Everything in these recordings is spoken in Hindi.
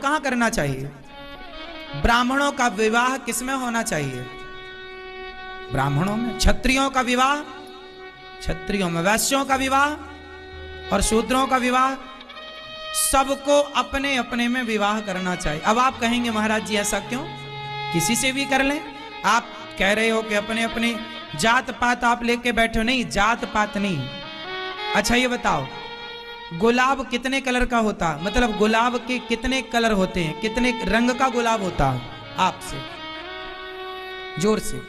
कहां करना चाहिए? ब्राह्मणों का विवाह किसमें होना चाहिए? ब्राह्मणों में। क्षत्रियों का विवाह क्षत्रियों में, वैश्यों का विवाह और शूद्रों का विवाह, सबको अपने अपने में विवाह करना चाहिए। अब आप कहेंगे महाराज जी ऐसा क्यों, किसी से भी कर लें? आप कह रहे हो कि अपने अपने जात पात आप लेके बैठे हो। नहीं, जात पात नहीं। अच्छा ये बताओ, गुलाब कितने कलर का होता, मतलब गुलाब के कितने कलर होते हैं, कितने रंग का गुलाब होता है? आपसे जोर से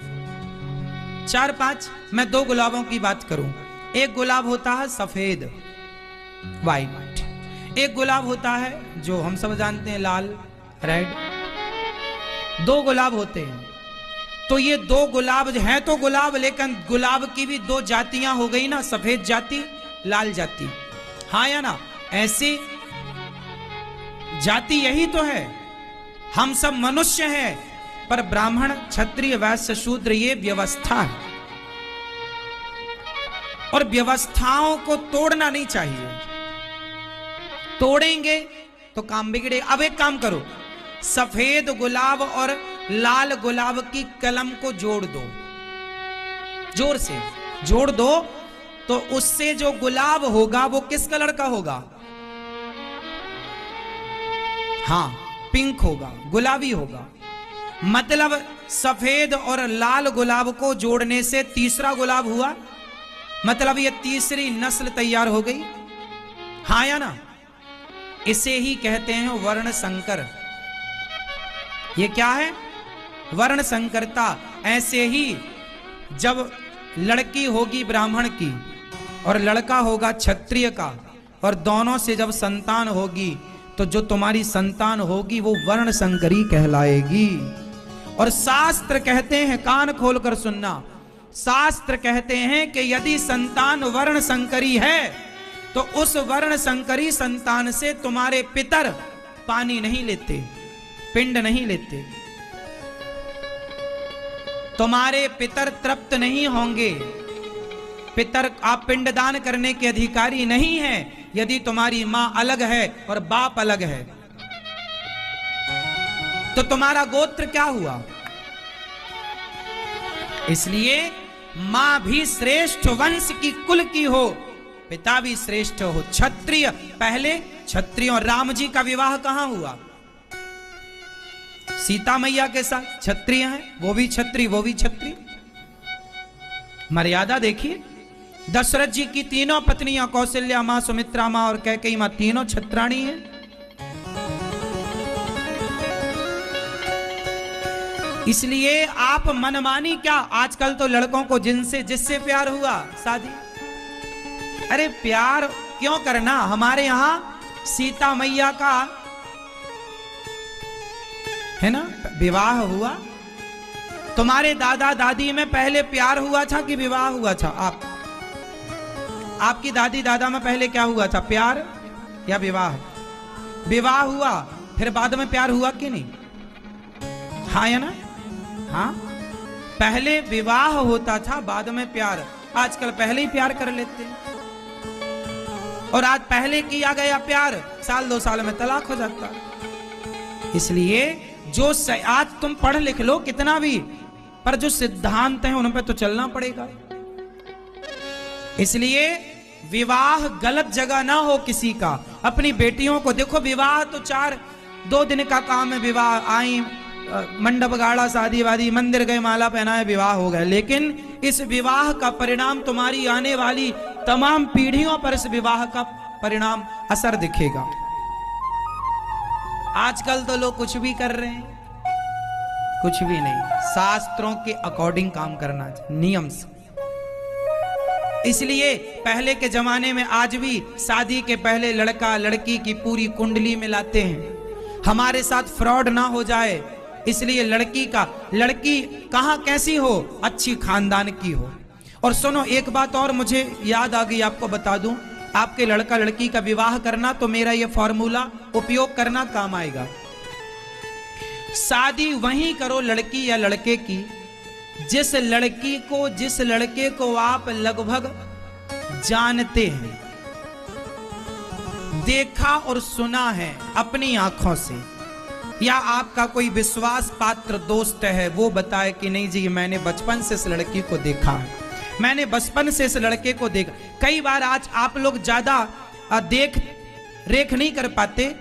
4-5। मैं 2 गुलाबों की बात करूं। एक गुलाब होता है सफेद, वाइट। एक गुलाब होता है जो हम सब जानते हैं लाल, रेड। 2 गुलाब होते हैं। तो ये 2 गुलाब हैं तो गुलाब, लेकिन गुलाब की भी 2 जातियां हो गई ना, सफेद जाति, लाल जाति। हाँ या ना? ऐसी जाति यही तो है। हम सब मनुष्य हैं, पर ब्राह्मण, क्षत्रिय, वैश्य, शूद्र ये व्यवस्था है, और व्यवस्थाओं को तोड़ना नहीं चाहिए। तोड़ेंगे तो काम बिगड़े। अब एक काम करो, सफेद गुलाब और लाल गुलाब की कलम को जोड़ दो, जोर से जोड़ दो, तो उससे जो गुलाब होगा वो किस कलर का होगा? हां, पिंक होगा, गुलाबी होगा। मतलब सफेद और लाल गुलाब को जोड़ने से तीसरा गुलाब हुआ, मतलब ये तीसरी नस्ल तैयार हो गई। हाँ या ना? इसे ही कहते हैं वर्ण संकर। ये क्या है? वर्ण संकरता। ऐसे ही जब लड़की होगी ब्राह्मण की और लड़का होगा क्षत्रिय का, और दोनों से जब संतान होगी, तो जो तुम्हारी संतान होगी वो वर्ण संकरी कहलाएगी। और शास्त्र कहते हैं, कान खोलकर सुनना, शास्त्र कहते हैं कि यदि संतान वर्ण संकरी है तो उस वर्ण संकरी संतान से तुम्हारे पितर पानी नहीं लेते, पिंड नहीं लेते, तुम्हारे पितर तृप्त नहीं होंगे। पितर, आप पिंडदान करने के अधिकारी नहीं हैं यदि तुम्हारी मां अलग है और बाप अलग है। तो तुम्हारा गोत्र क्या हुआ? इसलिए मां भी श्रेष्ठ वंश की कुल की हो, पिता भी श्रेष्ठ हो, क्षत्रिय। पहले क्षत्रियों, राम जी का विवाह कहां हुआ? सीता मैया के साथ। क्षत्रिय हैं, वो भी क्षत्रिय, वो भी क्षत्रिय। मर्यादा देखिए, दशरथ जी की तीनों पत्नियां, कौशल्या मां, सुमित्रा मां और कैकेयी मां, तीनों क्षत्राणी हैं। इसलिए आप मनमानी क्या, आजकल तो लड़कों को जिससे प्यार हुआ शादी। अरे प्यार क्यों करना? हमारे यहां सीता मैया का है ना विवाह हुआ। तुम्हारे दादा दादी में पहले प्यार हुआ था कि विवाह हुआ था? आपकी दादी दादा में पहले क्या हुआ था, प्यार या विवाह? विवाह हुआ, फिर बाद में प्यार हुआ कि नहीं? हाँ या ना? हाँ, पहले विवाह होता था, बाद में प्यार। आजकल पहले ही प्यार कर लेते हैं, और आज पहले किया गया प्यार 1-2 साल में तलाक हो जाता है। इसलिए जो आज तुम पढ़ लिख लो कितना भी, पर जो सिद्धांत हैं उन पर तो चलना पड़ेगा। इसलिए विवाह गलत जगह ना हो किसी का। अपनी बेटियों को देखो, विवाह तो 2 दिन का काम है। विवाह आई, मंडप गाड़ा, शादी वादी, मंदिर गए, माला पहनाए, विवाह हो गए। लेकिन इस विवाह का परिणाम तुम्हारी आने वाली तमाम पीढ़ियों पर इस विवाह का परिणाम असर दिखेगा। आजकल तो लोग कुछ भी कर रहे हैं, कुछ भी नहीं, शास्त्रों के अकॉर्डिंग काम करना चाहिए, नियम से। इसलिए पहले के जमाने में आज भी शादी के पहले लड़का लड़की की पूरी कुंडली में लाते हैं, हमारे साथ फ्रॉड ना हो जाए। इसलिए लड़की कहां कैसी हो, अच्छी खानदान की हो। और सुनो एक बात और मुझे याद आ गई, आपको बता दूं, आपके लड़का लड़की का विवाह करना तो मेरा ये फॉर्मूला उपयोग करना काम आएगा। शादी वहीं करो लड़की या लड़के की जिस लड़के को आप लगभग जानते हैं, देखा और सुना है अपनी आंखों से। या आपका कोई विश्वास पात्र दोस्त है, वो बताए कि नहीं जी मैंने बचपन से इस लड़की को देखा है, मैंने बचपन से इस लड़के को देखा। कई बार आज आप लोग ज्यादा देख रेख नहीं कर पाते,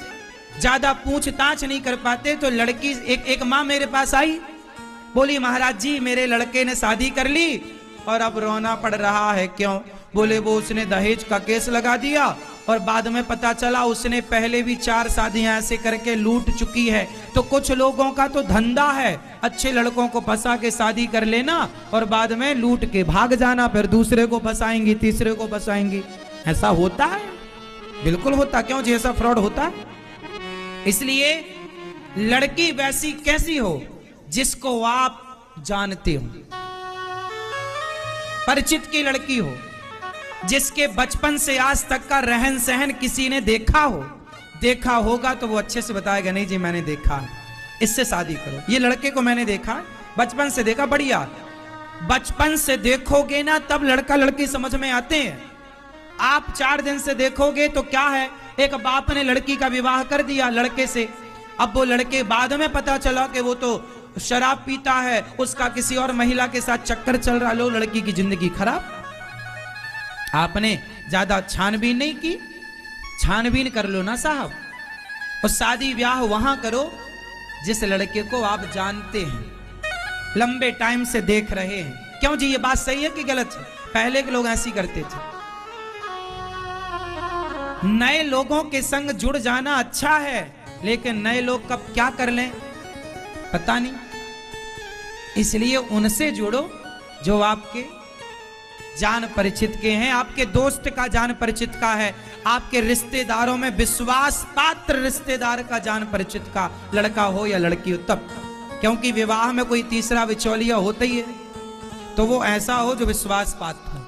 ज्यादा पूछताछ नहीं कर पाते, तो लड़की एक माँ मेरे पास आई, बोली महाराज जी मेरे लड़के ने शादी कर ली और अब रोना पड़ रहा है। क्यों? बोले वो उसने दहेज का केस लगा दिया और बाद में पता चला उसने पहले भी 4 शादियां ऐसे करके लूट चुकी है। तो कुछ लोगों का तो धंधा है अच्छे लड़कों को फंसा के शादी कर लेना और बाद में लूट के भाग जाना, फिर दूसरे को फंसाएंगी, तीसरे को फंसाएंगी। ऐसा होता है, बिल्कुल होता। क्यों जी ऐसा फ्रॉड होता? इसलिए लड़की वैसी कैसी हो जिसको आप जानते हो, परिचित की लड़की हो, जिसके बचपन से आज तक का रहन सहन किसी ने देखा हो, देखा होगा तो वो अच्छे से बताएगा नहीं जी मैंने देखा है, इससे शादी करो। ये लड़के को मैंने देखा, बचपन से देखा, बढ़िया। बचपन से देखोगे ना तब लड़का लड़की समझ में आते हैं। आप 4 दिन से देखोगे तो क्या है, एक बाप ने लड़की का विवाह कर दिया लड़के से, अब वो लड़के बाद में पता चला कि वो तो शराब पीता है, उसका किसी और महिला के साथ चक्कर चल रहा, लो लड़की की जिंदगी खराब। आपने ज्यादा छानबीन नहीं की, छानबीन कर लो ना साहब, और शादी ब्याह वहां करो जिस लड़के को आप जानते हैं, लंबे टाइम से देख रहे हैं। क्यों जी ये बात सही है कि गलत है? पहले के लोग ऐसी करते थे। नए लोगों के संग जुड़ जाना अच्छा है, लेकिन नए लोग कब क्या कर लें पता नहीं, इसलिए उनसे जुड़ो जो आपके जान परिचित के हैं, आपके दोस्त का जान परिचित का है, आपके रिश्तेदारों में विश्वास पात्र रिश्तेदार का जान परिचित का लड़का हो या लड़की हो तब। क्योंकि विवाह में कोई तीसरा बिचौलिया होता ही है, तो वो ऐसा हो जो विश्वास पात्र हो।